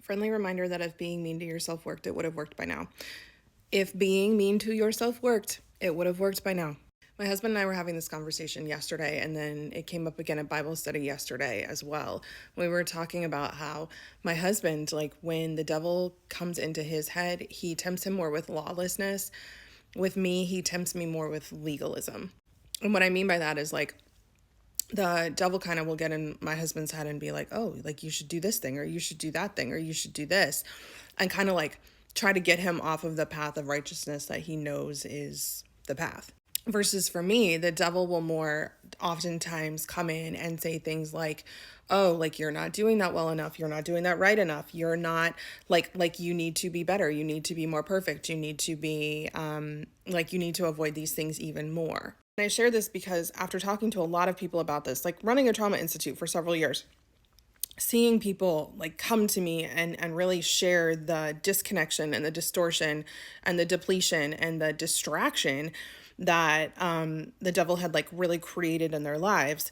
Friendly reminder that if being mean to yourself worked, it would have worked by now. If being mean to yourself worked, it would have worked by now. My husband and I were having this conversation yesterday, and then it came up again at Bible study yesterday as well. We were talking about how my husband, like when the devil comes into his head, he tempts him more with lawlessness. With me, he tempts me more with legalism. And what I mean by that is like the devil kind of will get in my husband's head and be like, oh, like you should do this thing, or you should do that thing, or you should do this, and kind of like try to get him off of the path of righteousness that he knows is the path. Versus for me, the devil will more oftentimes come in and say things like, oh, like you're not doing that well enough, you're not doing that right enough, you're not like you need to be better, you need to be more perfect, you need to be like you need to avoid these things even more. And I share this because after talking to a lot of people about this, like running a trauma institute for several years, seeing people like come to me and really share the disconnection and the distortion and the depletion and the distraction that the devil had like really created in their lives,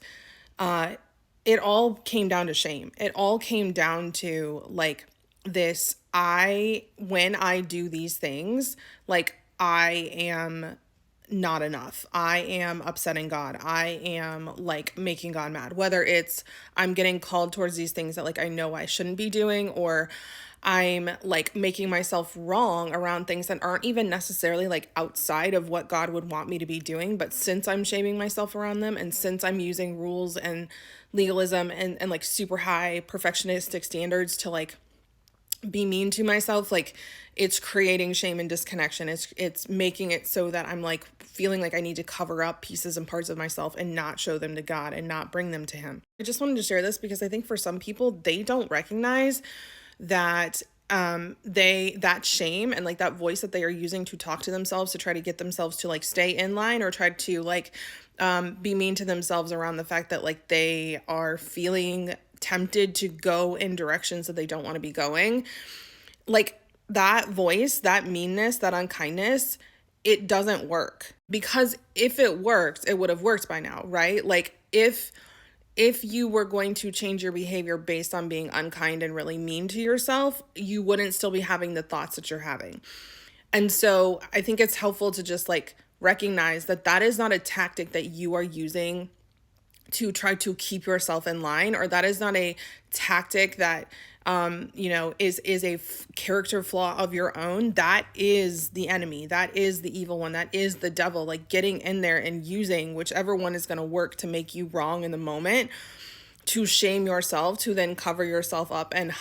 it all came down to shame. It all came down to like this, when I do these things, like I am not enough. I am upsetting God. I am like making God mad. Whether it's I'm getting called towards these things that like I know I shouldn't be doing, or I'm like making myself wrong around things that aren't even necessarily like outside of what God would want me to be doing. But since I'm shaming myself around them, and since I'm using rules and legalism and like super high perfectionistic standards to like be mean to myself, like it's creating shame and disconnection. It's making it so that I'm like feeling like I need to cover up pieces and parts of myself and not show them to God and not bring them to him. I just wanted to share this because I think for some people, they don't recognize that that shame and like that voice that they are using to talk to themselves to try to get themselves to like stay in line, or try to like be mean to themselves around the fact that like they are feeling tempted to go in directions that they don't want to be going. Like that voice, that meanness, that unkindness, it doesn't work. Because if it worked, it would have worked by now, right? Like if you were going to change your behavior based on being unkind and really mean to yourself, you wouldn't still be having the thoughts that you're having. And so I think it's helpful to just like recognize that that is not a tactic that you are using to try to keep yourself in line, or that is not a tactic that is a character flaw of your own. That is the enemy. That is the evil one. That is the devil, like getting in there and using whichever one is going to work to make you wrong in the moment, to shame yourself, to then cover yourself up and